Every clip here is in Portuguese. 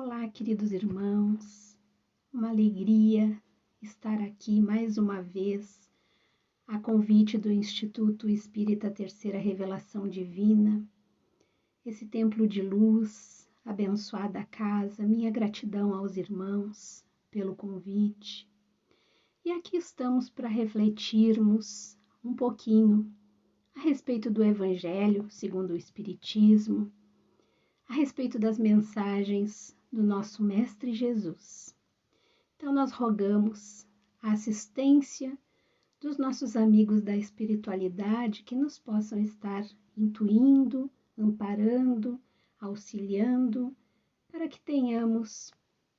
Olá, queridos irmãos, uma alegria estar aqui mais uma vez a convite do Instituto Espírita Terceira Revelação Divina, esse templo de luz, abençoada casa, minha gratidão aos irmãos pelo convite. E aqui estamos para refletirmos um pouquinho a respeito do Evangelho segundo o Espiritismo, a respeito das mensagens do nosso Mestre Jesus. Então nós rogamos a assistência dos nossos amigos da espiritualidade que nos possam estar intuindo, amparando, auxiliando, para que tenhamos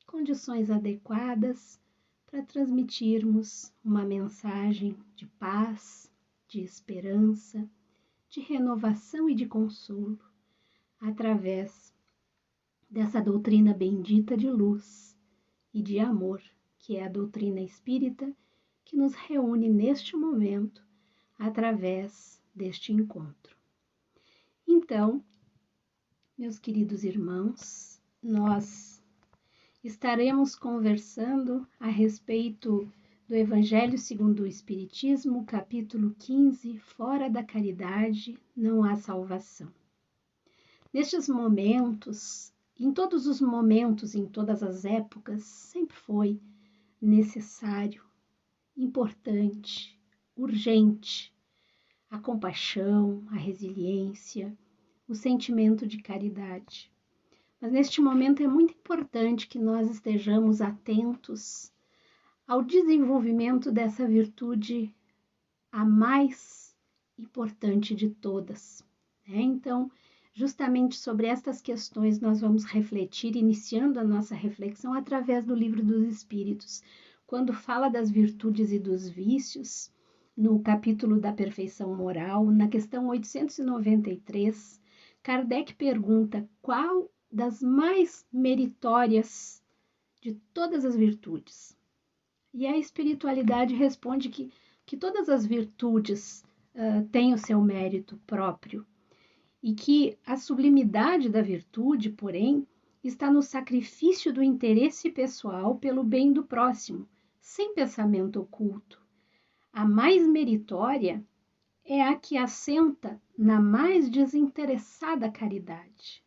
condições adequadas para transmitirmos uma mensagem de paz, de esperança, de renovação e de consolo, através dessa doutrina bendita de luz e de amor, que é a doutrina espírita, que nos reúne neste momento, através deste encontro. Então, meus queridos irmãos, nós estaremos conversando a respeito do Evangelho segundo o Espiritismo, capítulo 15, Fora da caridade não há salvação. Nestes momentos, em todos os momentos, em todas as épocas, sempre foi necessário, importante, urgente, a compaixão, a resiliência, o sentimento de caridade. Mas neste momento é muito importante que nós estejamos atentos ao desenvolvimento dessa virtude, a mais importante de todas, né? Então, justamente sobre estas questões nós vamos refletir, iniciando a nossa reflexão através do Livro dos Espíritos. Quando fala das virtudes e dos vícios, no capítulo da perfeição moral, na questão 893, Kardec pergunta qual das mais meritórias de todas as virtudes. E a espiritualidade responde que todas as virtudes têm o seu mérito próprio, e que a sublimidade da virtude, porém, está no sacrifício do interesse pessoal pelo bem do próximo, sem pensamento oculto. A mais meritória é a que assenta na mais desinteressada caridade.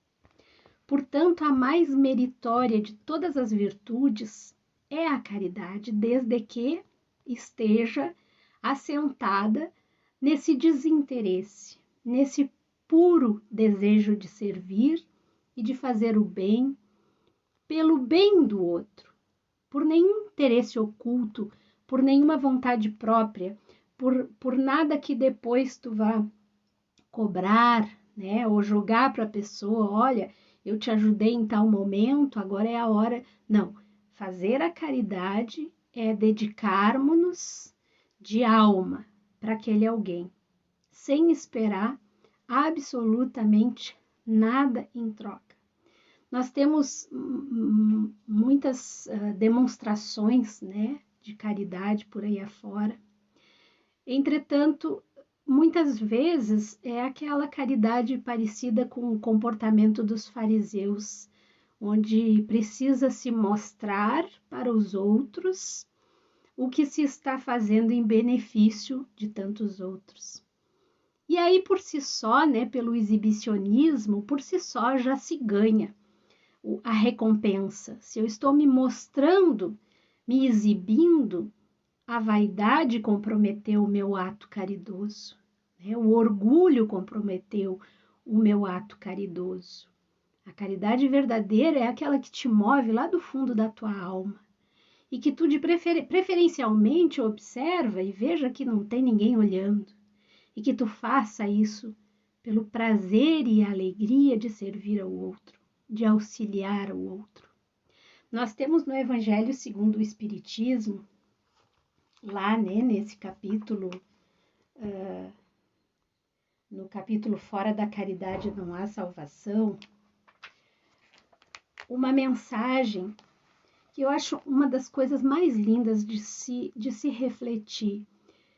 Portanto, a mais meritória de todas as virtudes é a caridade, desde que esteja assentada nesse desinteresse, nesse puro desejo de servir e de fazer o bem pelo bem do outro, por nenhum interesse oculto, por nenhuma vontade própria, por nada que depois tu vá cobrar, né, ou jogar para a pessoa, olha, eu te ajudei em tal momento, agora é a hora. Não, fazer a caridade é dedicarmos-nos de alma para aquele alguém, sem esperar absolutamente nada em troca. Nós temos muitas demonstrações, né, de caridade por aí afora. Entretanto, muitas vezes é aquela caridade parecida com o comportamento dos fariseus, onde precisa se mostrar para os outros o que se está fazendo em benefício de tantos outros. E aí, por si só, né, pelo exibicionismo, por si só já se ganha a recompensa. Se eu estou me mostrando, me exibindo, a vaidade comprometeu o meu ato caridoso, né? O orgulho comprometeu o meu ato caridoso. A caridade verdadeira é aquela que te move lá do fundo da tua alma e que tu preferencialmente observa e veja que não tem ninguém olhando. E que tu faça isso pelo prazer e a alegria de servir ao outro, de auxiliar ao outro. Nós temos no Evangelho segundo o Espiritismo, lá, né, nesse capítulo, no capítulo Fora da caridade não há salvação, uma mensagem que eu acho uma das coisas mais lindas de se refletir,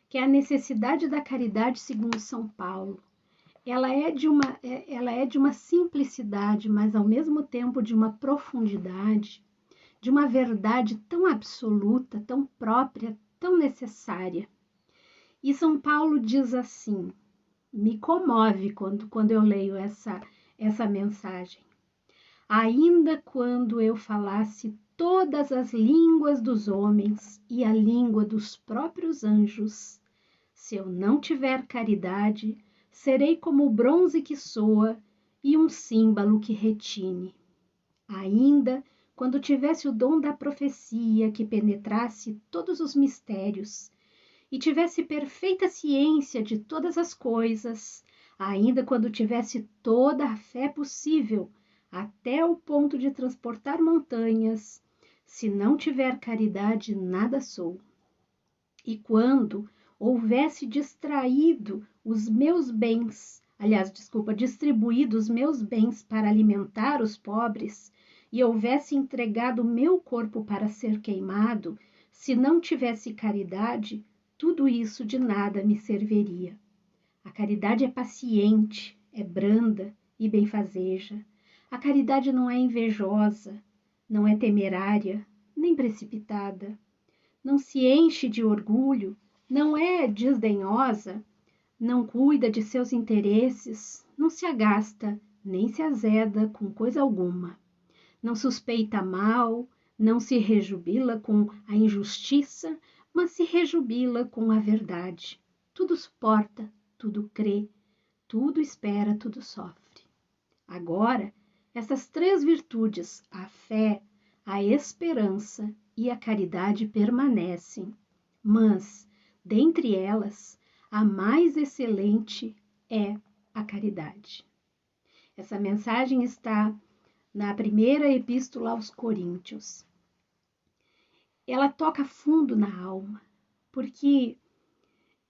que é a necessidade da caridade segundo São Paulo. ela é de uma simplicidade, mas ao mesmo tempo de uma profundidade, de uma verdade tão absoluta, tão própria, tão necessária. E São Paulo diz assim, me comove quando eu leio essa mensagem. Ainda quando eu falasse todas as línguas dos homens e a língua dos próprios anjos, se eu não tiver caridade, serei como o bronze que soa e um símbolo que retine. Ainda quando tivesse o dom da profecia que penetrasse todos os mistérios e tivesse perfeita ciência de todas as coisas, ainda quando tivesse toda a fé possível, até o ponto de transportar montanhas, se não tiver caridade, nada sou. E quando houvesse distribuído os meus bens para alimentar os pobres, e houvesse entregado o meu corpo para ser queimado, se não tivesse caridade, tudo isso de nada me serviria. A caridade é paciente, é branda e benfazeja. A caridade não é invejosa, não é temerária, nem precipitada. Não se enche de orgulho, não é desdenhosa, não cuida de seus interesses, não se agasta, nem se azeda com coisa alguma. Não suspeita mal, não se rejubila com a injustiça, mas se rejubila com a verdade. Tudo suporta, tudo crê, tudo espera, tudo sofre. Agora, essas três virtudes, a fé, a esperança e a caridade permanecem, mas, dentre elas, a mais excelente é a caridade. Essa mensagem está na primeira epístola aos Coríntios. Ela toca fundo na alma, porque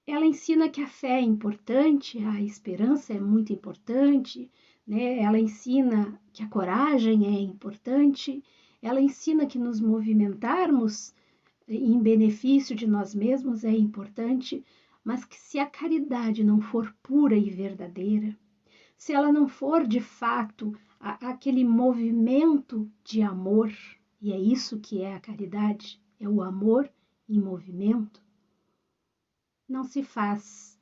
ela ensina que a fé é importante, a esperança é muito importante, né? Ela ensina que a coragem é importante, ela ensina que nos movimentarmos em benefício de nós mesmos é importante, mas que se a caridade não for pura e verdadeira, se ela não for de fato aquele movimento de amor, e é isso que é a caridade, é o amor em movimento, não se faz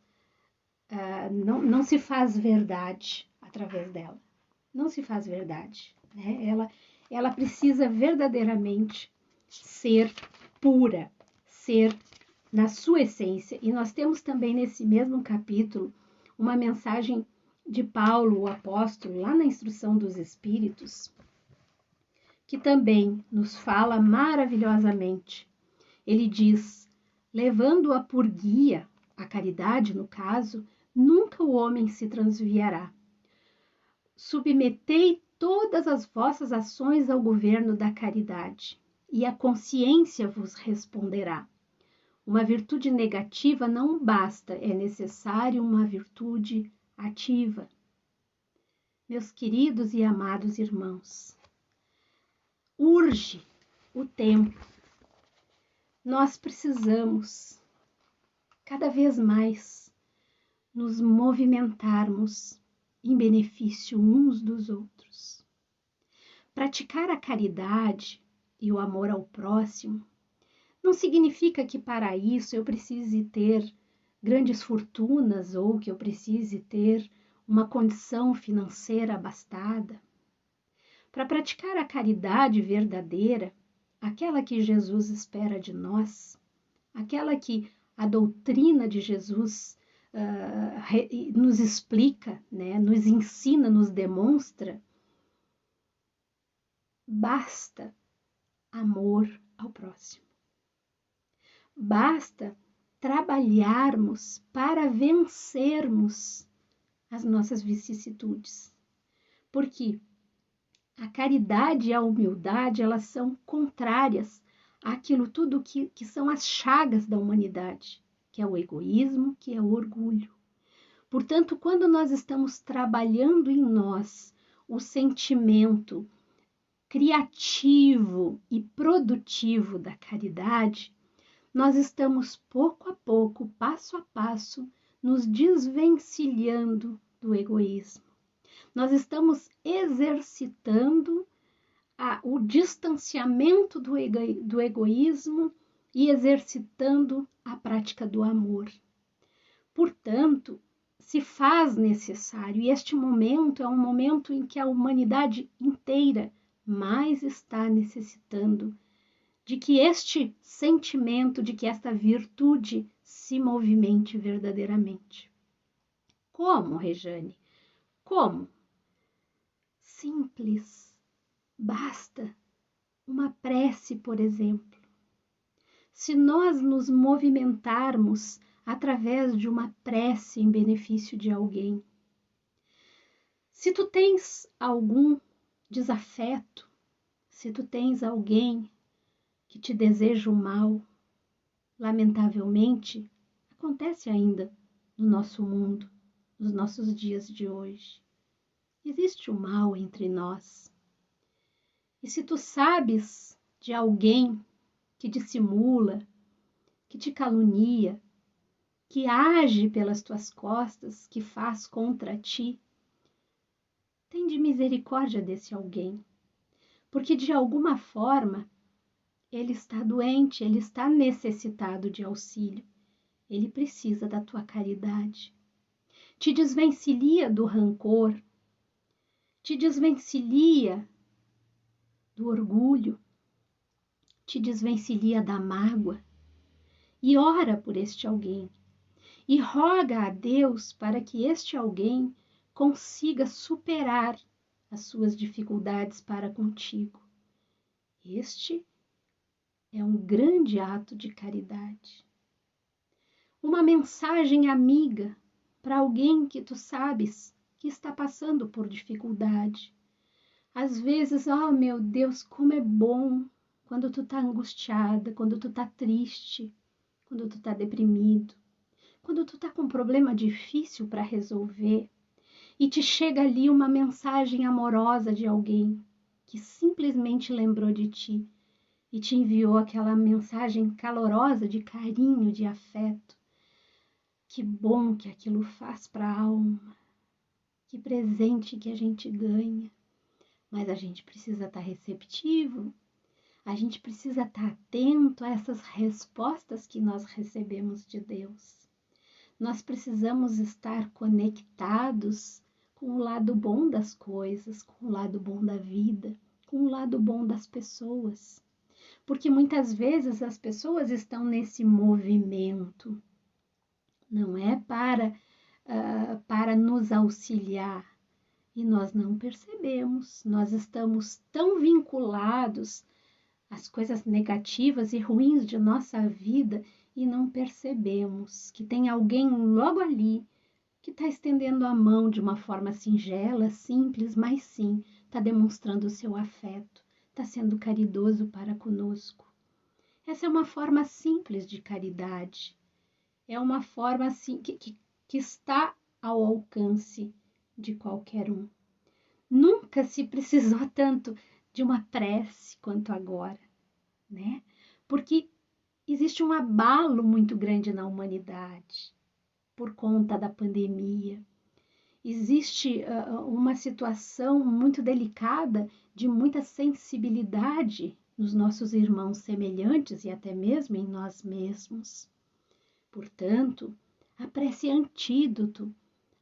verdade através dela. Não se faz verdade. Né? Ela precisa verdadeiramente ser pura, ser na sua essência. E nós temos também nesse mesmo capítulo uma mensagem de Paulo, o apóstolo, lá na Instrução dos Espíritos, que também nos fala maravilhosamente. Ele diz, levando-a por guia, a caridade no caso, nunca o homem se transviará. Submetei todas as vossas ações ao governo da caridade, e a consciência vos responderá. Uma virtude negativa não basta, é necessário uma virtude ativa. Meus queridos e amados irmãos, urge o tempo. Nós precisamos cada vez mais nos movimentarmos em benefício uns dos outros. Praticar a caridade e o amor ao próximo não significa que para isso eu precise ter grandes fortunas ou que eu precise ter uma condição financeira abastada. Para praticar a caridade verdadeira, aquela que Jesus espera de nós, aquela que a doutrina de Jesus nos explica, né, nos ensina, nos demonstra, basta amor ao próximo. Basta trabalharmos para vencermos as nossas vicissitudes. Porque a caridade e a humildade, elas são contrárias àquilo tudo que são as chagas da humanidade, que é o egoísmo, que é o orgulho. Portanto, quando nós estamos trabalhando em nós o sentimento criativo e produtivo da caridade, nós estamos pouco a pouco, passo a passo, nos desvencilhando do egoísmo. Nós estamos exercitando o distanciamento do egoísmo e exercitando a prática do amor. Portanto, se faz necessário, e este momento é um momento em que a humanidade inteira mais está necessitando de que este sentimento, de que esta virtude se movimente verdadeiramente. Como, Rejane? Como? Simples. Basta uma prece, por exemplo. Se nós nos movimentarmos através de uma prece em benefício de alguém, se tu tens algum desafeto, se tu tens alguém que te deseja o mal, lamentavelmente, acontece ainda no nosso mundo, nos nossos dias de hoje. Existe o mal entre nós. E se tu sabes de alguém que dissimula, que te calunia, que age pelas tuas costas, que faz contra ti, tende misericórdia desse alguém, porque de alguma forma ele está doente, ele está necessitado de auxílio, ele precisa da tua caridade. Te desvencilha do rancor, te desvencilha do orgulho, te desvencilha da mágoa e ora por este alguém. E roga a Deus para que este alguém consiga superar as suas dificuldades para contigo. Este é um grande ato de caridade. Uma mensagem amiga para alguém que tu sabes que está passando por dificuldade. Às vezes, oh meu Deus, como é bom quando tu tá angustiada, quando tu tá triste, quando tu tá deprimido. Quando tu tá com um problema difícil para resolver e te chega ali uma mensagem amorosa de alguém que simplesmente lembrou de ti e te enviou aquela mensagem calorosa de carinho, de afeto. Que bom que aquilo faz para a alma. Que presente que a gente ganha. Mas a gente precisa estar receptivo. A gente precisa estar atento a essas respostas que nós recebemos de Deus. Nós precisamos estar conectados com o lado bom das coisas, com o lado bom da vida, com o lado bom das pessoas. Porque muitas vezes as pessoas estão nesse movimento, não é para nos auxiliar, e nós não percebemos, nós estamos tão vinculados às coisas negativas e ruins de nossa vida e não percebemos que tem alguém logo ali que está estendendo a mão de uma forma singela, simples, mas sim está demonstrando o seu afeto, está sendo caridoso para conosco. Essa é uma forma simples de caridade, é uma forma assim que está ao alcance de qualquer um. Nunca se precisou tanto de uma prece quanto agora, né? Porque existe um abalo muito grande na humanidade por conta da pandemia. Existe uma situação muito delicada de muita sensibilidade nos nossos irmãos semelhantes e até mesmo em nós mesmos. Portanto, a prece é antídoto.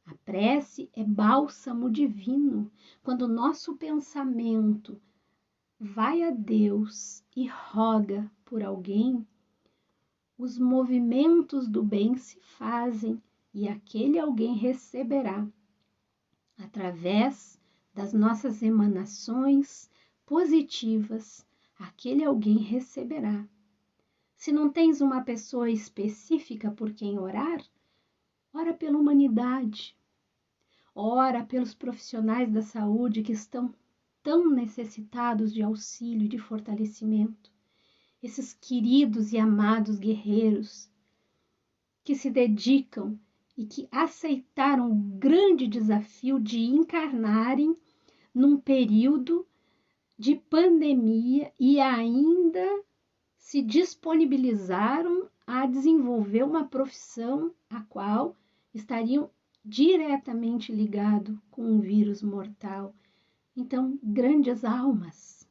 A prece é bálsamo divino. Quando o nosso pensamento vai a Deus e roga por alguém, os movimentos do bem se fazem e aquele alguém receberá, através das nossas emanações positivas, aquele alguém receberá. Se não tens uma pessoa específica por quem orar, ora pela humanidade, ora pelos profissionais da saúde que estão tão necessitados de auxílio e de fortalecimento. Esses queridos e amados guerreiros que se dedicam e que aceitaram o grande desafio de encarnarem num período de pandemia e ainda se disponibilizaram a desenvolver uma profissão a qual estariam diretamente ligado com um vírus mortal. Então, grandes almas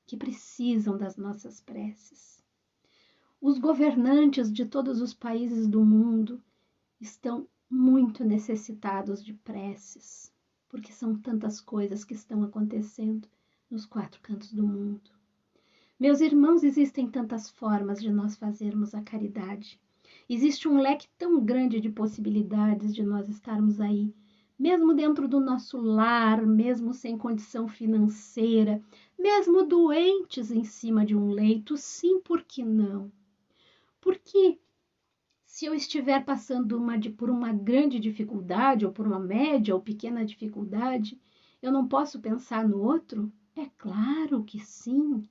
que precisam das nossas preces. Os governantes de todos os países do mundo estão muito necessitados de preces, porque são tantas coisas que estão acontecendo nos 4 cantos do mundo. Meus irmãos, existem tantas formas de nós fazermos a caridade. Existe um leque tão grande de possibilidades de nós estarmos aí, mesmo dentro do nosso lar, mesmo sem condição financeira, mesmo doentes em cima de um leito. Sim, por que não? Porque se eu estiver passando por uma grande dificuldade, ou por uma média ou pequena dificuldade, eu não posso pensar no outro? É claro que sim.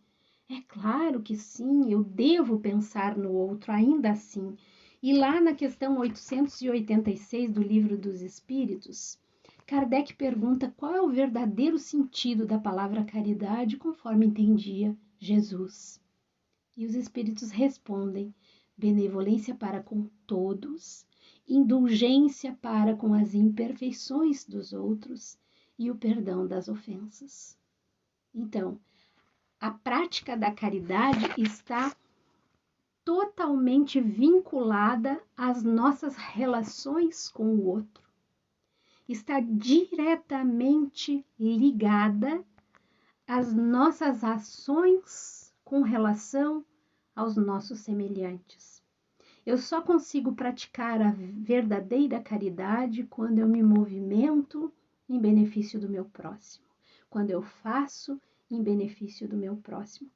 É claro que sim, eu devo pensar no outro ainda assim. E lá na questão 886 do Livro dos Espíritos, Kardec pergunta qual é o verdadeiro sentido da palavra caridade conforme entendia Jesus. E os Espíritos respondem: benevolência para com todos, indulgência para com as imperfeições dos outros e o perdão das ofensas. Então, a prática da caridade está totalmente vinculada às nossas relações com o outro. Está diretamente ligada às nossas ações com relação aos nossos semelhantes. Eu só consigo praticar a verdadeira caridade quando eu me movimento em benefício do meu próximo, quando eu faço em benefício do meu próximo.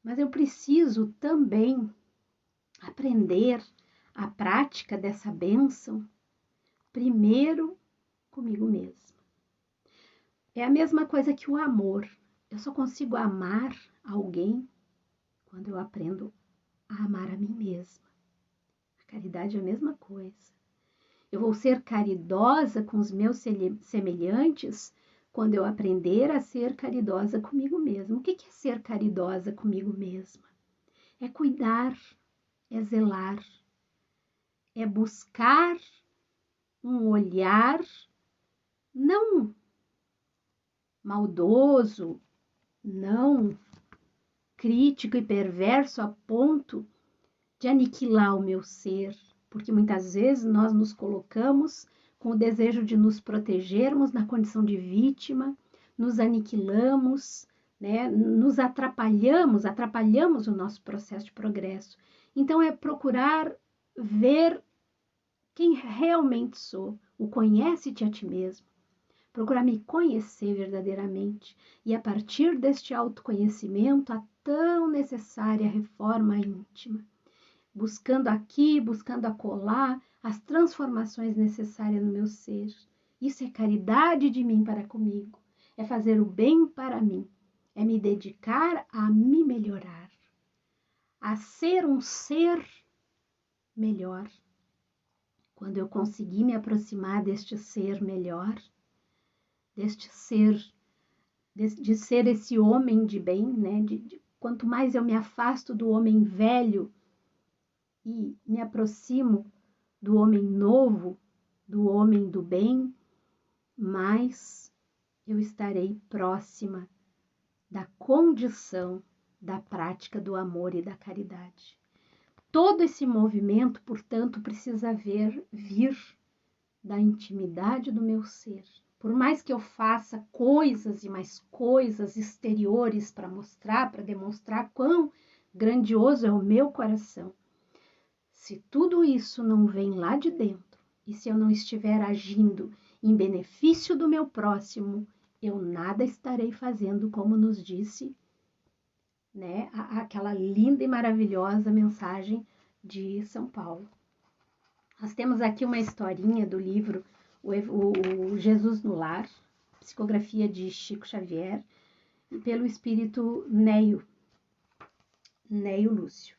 Mas eu preciso também aprender a prática dessa bênção primeiro comigo mesma. É a mesma coisa que o amor. Eu só consigo amar alguém quando eu aprendo a amar a mim mesma. A caridade é a mesma coisa. Eu vou ser caridosa com os meus semelhantes quando eu aprender a ser caridosa comigo mesma. O que é ser caridosa comigo mesma? É cuidar, é zelar, é buscar um olhar não maldoso, não crítico e perverso a ponto de aniquilar o meu ser, porque muitas vezes nós nos colocamos com o desejo de nos protegermos na condição de vítima, nos aniquilamos, né? Nos atrapalhamos o nosso processo de progresso. Então é procurar ver quem realmente sou, o conhece-te a ti mesmo. Procurar me conhecer verdadeiramente e a partir deste autoconhecimento a tão necessária reforma íntima, buscando aqui, buscando acolá as transformações necessárias no meu ser. Isso é caridade de mim para comigo, é fazer o bem para mim, é me dedicar a me melhorar, a ser um ser melhor. Quando eu conseguir me aproximar deste ser melhor, deste ser, de ser esse homem de bem, né? Quanto mais eu me afasto do homem velho e me aproximo do homem novo, do homem do bem, mais eu estarei próxima da condição da prática do amor e da caridade. Todo esse movimento, portanto, precisa vir da intimidade do meu ser. Por mais que eu faça coisas e mais coisas exteriores para mostrar, para demonstrar quão grandioso é o meu coração, se tudo isso não vem lá de dentro e se eu não estiver agindo em benefício do meu próximo, eu nada estarei fazendo, como nos disse, né, aquela linda e maravilhosa mensagem de São Paulo. Nós temos aqui uma historinha do livro o Jesus no Lar, psicografia de Chico Xavier, pelo espírito Neio Lúcio.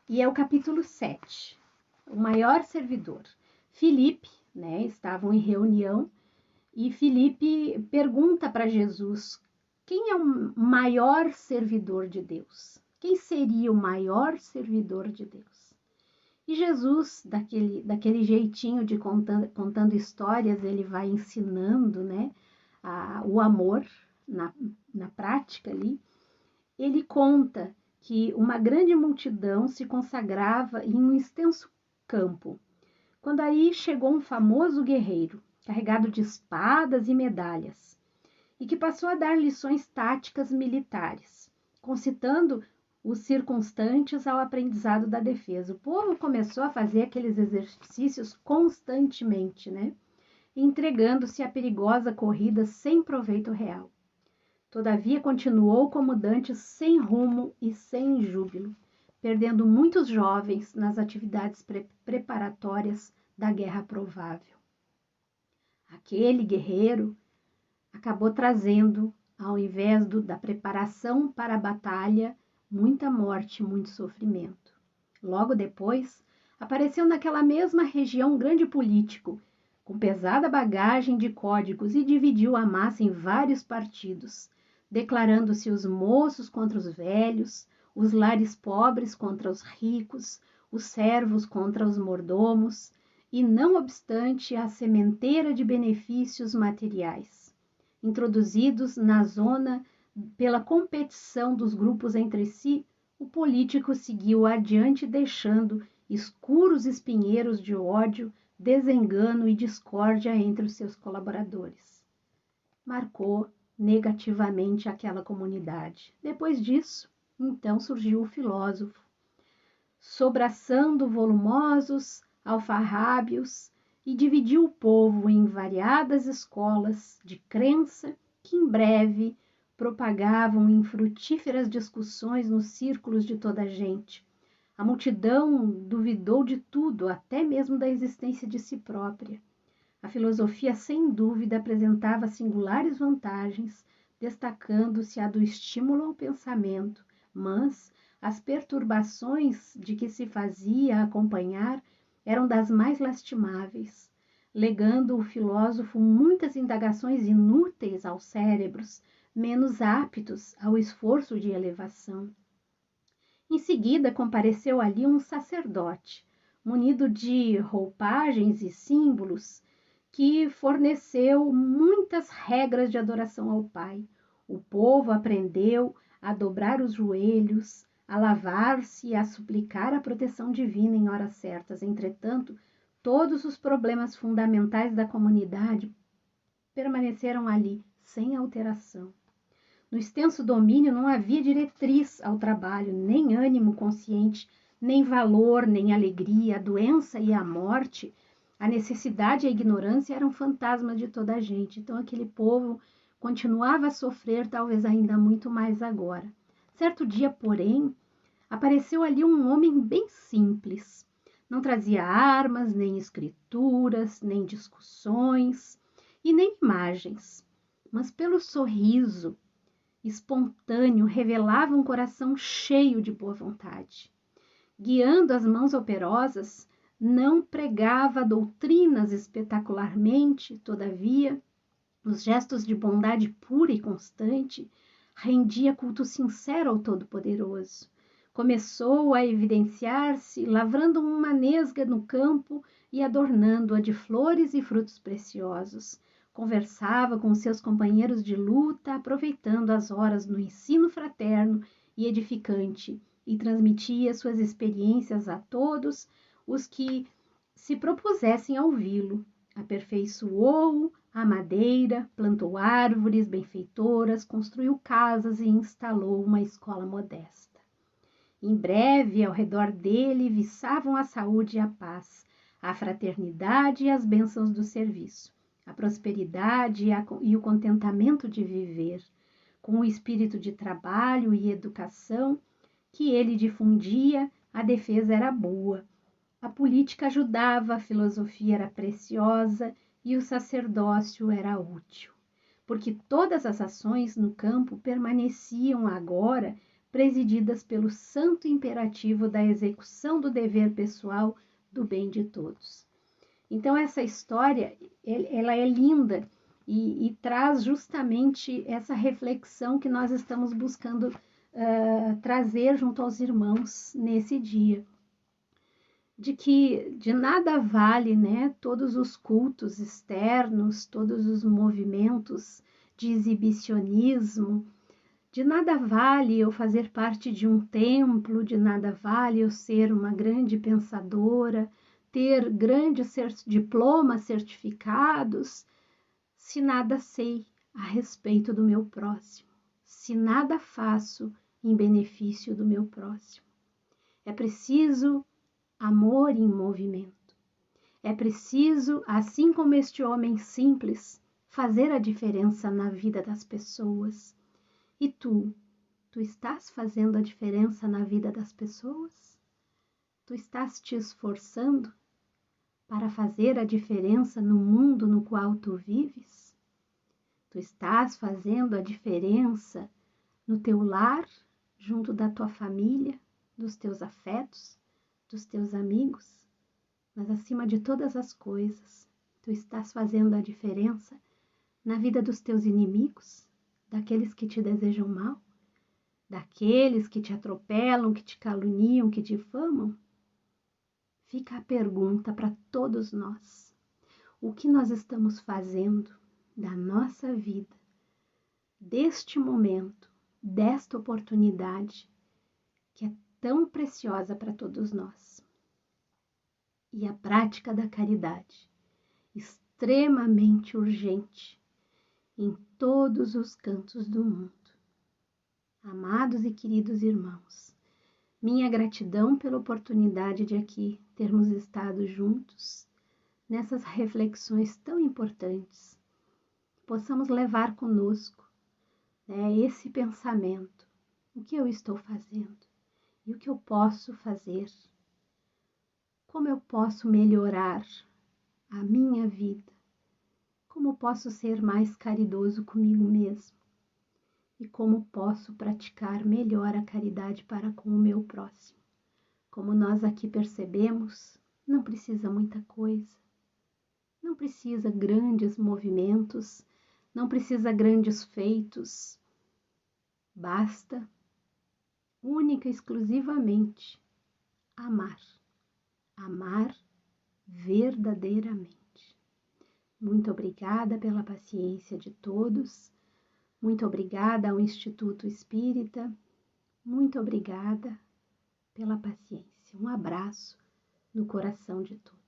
E é o capítulo 7, o maior servidor. Filipe, né, estavam em reunião e Filipe pergunta para Jesus: quem é o maior servidor de Deus? Quem seria o maior servidor de Deus? E Jesus, daquele jeitinho de contando histórias, ele vai ensinando, né, o amor na prática ali. Ele conta que uma grande multidão se consagrava em um extenso campo, quando aí chegou um famoso guerreiro, carregado de espadas e medalhas, e que passou a dar lições táticas militares, concitando os circunstantes ao aprendizado da defesa. O povo começou a fazer aqueles exercícios constantemente, né? Entregando-se à perigosa corrida sem proveito real. Todavia, continuou como dantes sem rumo e sem júbilo, perdendo muitos jovens nas atividades preparatórias da guerra provável. Aquele guerreiro acabou trazendo, ao invés da preparação para a batalha, muita morte, muito sofrimento. Logo depois, apareceu naquela mesma região um grande político, com pesada bagagem de códigos, e dividiu a massa em vários partidos, declarando-se os moços contra os velhos, os lares pobres contra os ricos, os servos contra os mordomos, e não obstante a sementeira de benefícios materiais, introduzidos na zona pela competição dos grupos entre si, o político seguiu adiante, deixando escuros espinheiros de ódio, desengano e discórdia entre os seus colaboradores. Marcou negativamente aquela comunidade. Depois disso, então surgiu o filósofo, sobraçando volumosos alfarrábios, e dividiu o povo em variadas escolas de crença que em breve propagavam infrutíferas discussões nos círculos de toda a gente. A multidão duvidou de tudo, até mesmo da existência de si própria. A filosofia, sem dúvida, apresentava singulares vantagens, destacando-se a do estímulo ao pensamento, mas as perturbações de que se fazia acompanhar eram das mais lastimáveis, legando o filósofo muitas indagações inúteis aos cérebros, menos aptos ao esforço de elevação. Em seguida, compareceu ali um sacerdote, munido de roupagens e símbolos, que forneceu muitas regras de adoração ao Pai. O povo aprendeu a dobrar os joelhos, a lavar-se e a suplicar a proteção divina em horas certas. Entretanto, todos os problemas fundamentais da comunidade permaneceram ali, sem alteração. No extenso domínio não havia diretriz ao trabalho, nem ânimo consciente, nem valor, nem alegria. A doença e a morte, a necessidade e a ignorância eram fantasmas de toda a gente. Então aquele povo continuava a sofrer, talvez ainda muito mais agora. Certo dia, porém, apareceu ali um homem bem simples. Não trazia armas, nem escrituras, nem discussões e nem imagens, mas pelo sorriso espontâneo revelava um coração cheio de boa vontade. Guiando as mãos operosas, não pregava doutrinas espetacularmente, todavia, os gestos de bondade pura e constante, rendia culto sincero ao Todo-Poderoso. Começou a evidenciar-se, lavrando uma nesga no campo e adornando-a de flores e frutos preciosos. Conversava com seus companheiros de luta, aproveitando as horas no ensino fraterno e edificante, e transmitia suas experiências a todos os que se propusessem a ouvi-lo. Aperfeiçoou a madeira, plantou árvores benfeitoras, construiu casas e instalou uma escola modesta. Em breve, ao redor dele, viçavam a saúde e a paz, a fraternidade e as bênçãos do serviço, a prosperidade e o contentamento de viver, com o espírito de trabalho e educação que ele difundia. A defesa era boa, a política ajudava, a filosofia era preciosa e o sacerdócio era útil, porque todas as ações no campo permaneciam agora presididas pelo santo imperativo da execução do dever pessoal do bem de todos. Então essa história, ela é linda e traz justamente essa reflexão que nós estamos buscando trazer junto aos irmãos nesse dia. de que de nada vale, né, todos os cultos externos, todos os movimentos de exibicionismo, de nada vale eu fazer parte de um templo, de nada vale eu ser uma grande pensadora, ter grandes diplomas, certificados, se nada sei a respeito do meu próximo, se nada faço em benefício do meu próximo. É preciso amor em movimento. É preciso, assim como este homem simples, fazer a diferença na vida das pessoas. E tu estás fazendo a diferença na vida das pessoas? Tu estás te esforçando para fazer a diferença no mundo no qual tu vives? Tu estás fazendo a diferença no teu lar, junto da tua família, dos teus afetos, dos teus amigos? Mas acima de todas as coisas, tu estás fazendo a diferença na vida dos teus inimigos, daqueles que te desejam mal, daqueles que te atropelam, que te caluniam, que te difamam? Fica a pergunta para todos nós. O que nós estamos fazendo da nossa vida, deste momento, desta oportunidade, que é tão preciosa para todos nós? E a prática da caridade, extremamente urgente em todos os cantos do mundo. Amados e queridos irmãos, minha gratidão pela oportunidade de aqui termos estado juntos nessas reflexões tão importantes. Possamos levar conosco, né, esse pensamento. O que eu estou fazendo? E o que eu posso fazer? Como eu posso melhorar a minha vida? Como posso ser mais caridoso comigo mesmo? E como posso praticar melhor a caridade para com o meu próximo? Como nós aqui percebemos, não precisa muita coisa. Não precisa grandes movimentos, não precisa grandes feitos. Basta, única e exclusivamente, amar. Amar verdadeiramente. Muito obrigada pela paciência de todos. Muito obrigada ao Instituto Espírita. Muito obrigada pela paciência. Um abraço no coração de todos.